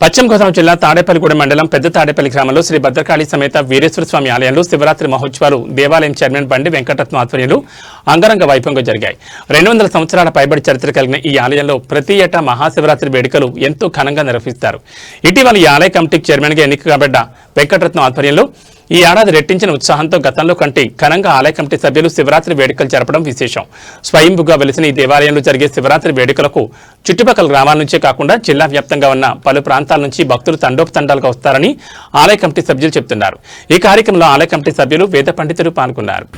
పశ్చిమ గోదావరి జిల్లా తాడేపల్లిగూడెం మండలం పెద్ద తాడేపల్లి గ్రామంలో శ్రీ భద్రకాళి సమేత వీరేశ్వర స్వామి ఆలయంలో శివరాత్రి మహోత్సవాలు దేవాలయం చైర్మన్ బండి వెంకటరత్నం ఆధ్వర్యంలో అంగరంగ వైభవంగా జరిగాయి. 200 సంవత్సరాల పైబడి చరిత్ర కలిగిన ఈ ఆలయంలో ప్రతి ఏటా మహాశివరాత్రి వేడుకలు ఎంతో ఘనంగా నిర్వహిస్తారు. ఇటీవల ఈ ఆలయ కమిటీకి చైర్మన్గా ఎన్నిక కాబడ్డ వెంకటరత్నం ఆధ్వర్యంలో ఈ ఏడాది రెట్టించిన ఉత్సాహంతో గతంలో కంటే ఘనంగా ఆలయ కమిటీ సభ్యులు శివరాత్రి వేడుకలు జరపడం విశేషం. స్వయంభుగా వెలిసిన ఈ దేవాలయంలో జరిగే శివరాత్రి వేడుకలకు చుట్టుపక్కల గ్రామాల నుంచే కాకుండా జిల్లా వ్యాప్తంగా ఉన్న పలు ప్రాంతాల నుంచి భక్తులు తండోపతండాలుగా వస్తారని ఆలయ కమిటీ సభ్యులు చెబుతున్నారు. ఈ కార్యక్రమంలో ఆలయ కమిటీ సభ్యులు వేద పండితులు పాల్గొన్నారు.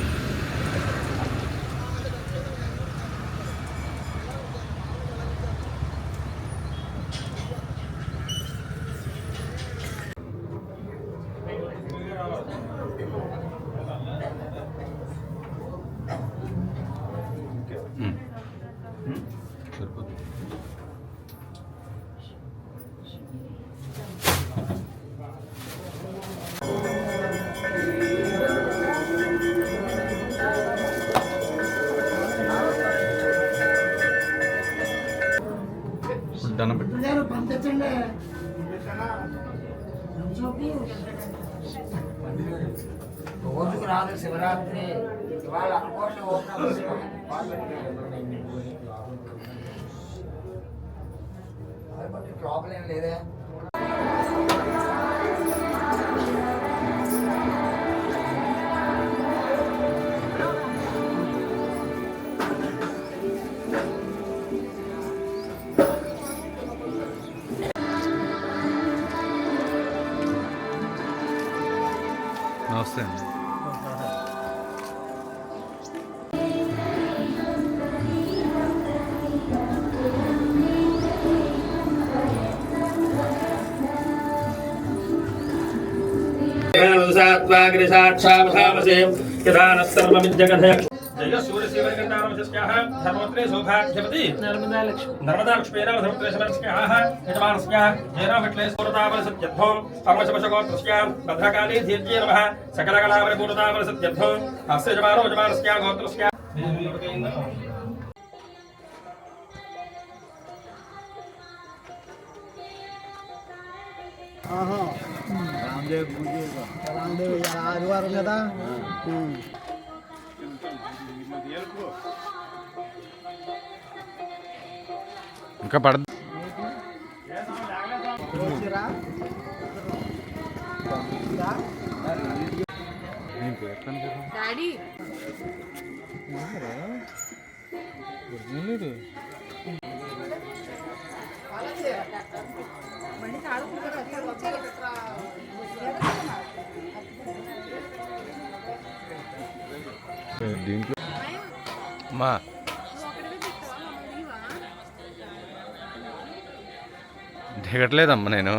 రోజుకు రాదు శివరాత్రి ఇవాళ ప్రాబ్లం ఏం లేదే. నమస్తే అండి. जय सूर्यशिवकण्ठानमस्याः धर्मोत्रे सौभाग्यवती नर्मदा लक्ष्मीराम धर्मोत्रेशवर्षस्याः यजमानस्याः जयरामविट्ले सूरतावलसत्यर्थो परमशवशगोत्रस्याः भद्रकाली धीर्ये नमः सकलकलावलिपूर्णतावलसत्यर्थो अस्य यजमानस्याः गोत्रस्याः रामदेव पूजेगा रामदेव यार आदिवार కదా ఇంకా పడదు డాడీ దీంట్లో మా దిగట్లేదమ్మా నేను.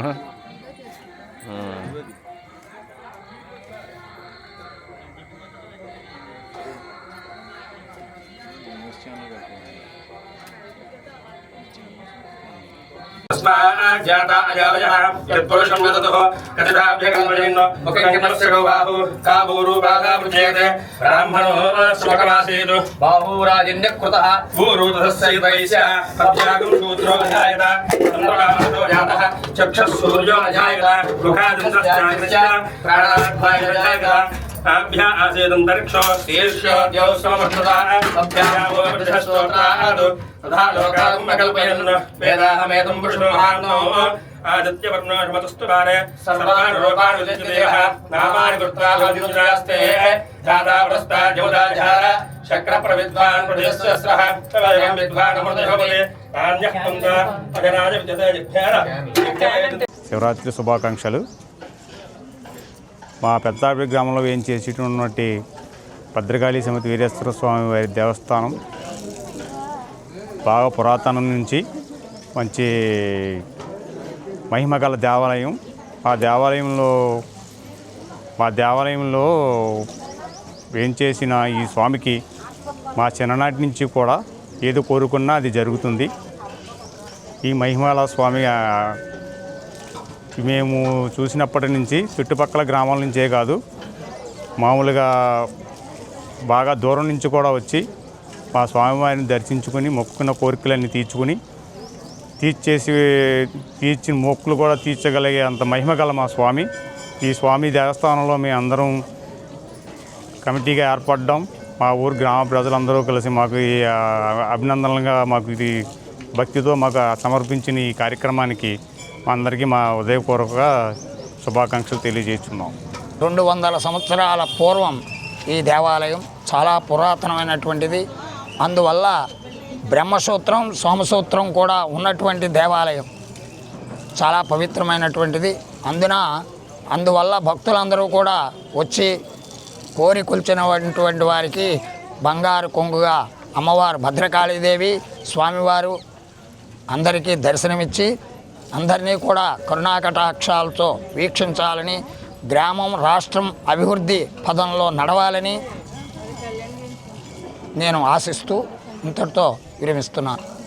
जाता अजावयः यत्पुरुषं यततो कथिताभ्यकल्पयन् मुखकर्मस्य बाहु काबूरुपादापृच्छेते ब्राह्मणो श्लोकमासीत् बाहुराजन्यकृतः भूरुतस्य पद्यागं शूद्रो जायत चन्द्रकामतो जातः चक्षुः सूर्यो जायत मुखादिन्द्रश्चाग्रश्च प्राणाद्वायो जायत अभ्या आसेदन्तरिक्षो शीर्षो द्यौस्वमष्टुताः अभ्यावोपतिष्ठस्तोत्रात् तथा लोकागं कल्पयन् वेदाहमेतं पुरुषमहान्नो आदित्यवर्णोषमतस्तु बाणे सर्वान् रूपान् विदित्यदेवः नामानि कृत्वा भवतिमुद्रास्ते जातावरस्ता जौदाझार शक्रप्रविद्वान् प्रदेशस्रः तवयं विद्वान् अमृतभवते तान्यः पुन्त अजनाय विद्यते जिभ्येन శివరాత్రి శుభాకాంక్షలు. మా పెద్దాపల్లి గ్రామంలో వేయించేసినటువంటి భద్రకాళి సమేత వీరేశ్వర స్వామి వారి దేవస్థానం బాగా పురాతనం నుంచి మంచి మహిమ గల దేవాలయం. ఆ దేవాలయంలో వేయించేసిన ఈ స్వామికి మా చిన్ననాటి నుంచి కూడా ఏదో కోరుకున్నా అది జరుగుతుంది. ఈ మహిమగల స్వామి మేము చూసినప్పటి నుంచి చుట్టుపక్కల గ్రామాల నుంచే కాదు, మామూలుగా బాగా దూరం నుంచి కూడా వచ్చి మా స్వామివారిని దర్శించుకొని మొక్కుకున్న కోరికలన్నీ తీర్చుకుని తీర్చిన మొక్కులు కూడా తీర్చగలిగే అంత మహిమ గల మా స్వామి. ఈ స్వామి దేవస్థానంలో మేము అందరం కమిటీగా ఏర్పడ్డాం. మా ఊరు గ్రామ ప్రజలందరూ కలిసి మాకు ఈ అభినందనలుగా మాకు ఇది భక్తితో మాకు సమర్పించిన ఈ కార్యక్రమానికి మా అందరికీ మా హృదయపూర్వక శుభాకాంక్షలు తెలియజేస్తున్నాం. 200 సంవత్సరాల పూర్వం ఈ దేవాలయం చాలా పురాతనమైనటువంటిది. అందువల్ల బ్రహ్మసూత్రం సోమసూత్రం కూడా ఉన్నటువంటి దేవాలయం చాలా పవిత్రమైనటువంటిది. అందువల్ల భక్తులందరూ కూడా వచ్చి కోరి కొలిచినటువంటి వారికి బంగారు కొంగుగా అమ్మవారు భద్రకాళీదేవి స్వామివారు అందరికీ దర్శనమిచ్చి అందరినీ కూడా కరుణాకటాక్షాలతో వీక్షించాలని, గ్రామం రాష్ట్రం అభివృద్ధి పదంలో నడవాలని నేను ఆశిస్తూ ఇంతటితో విరమిస్తున్నాను.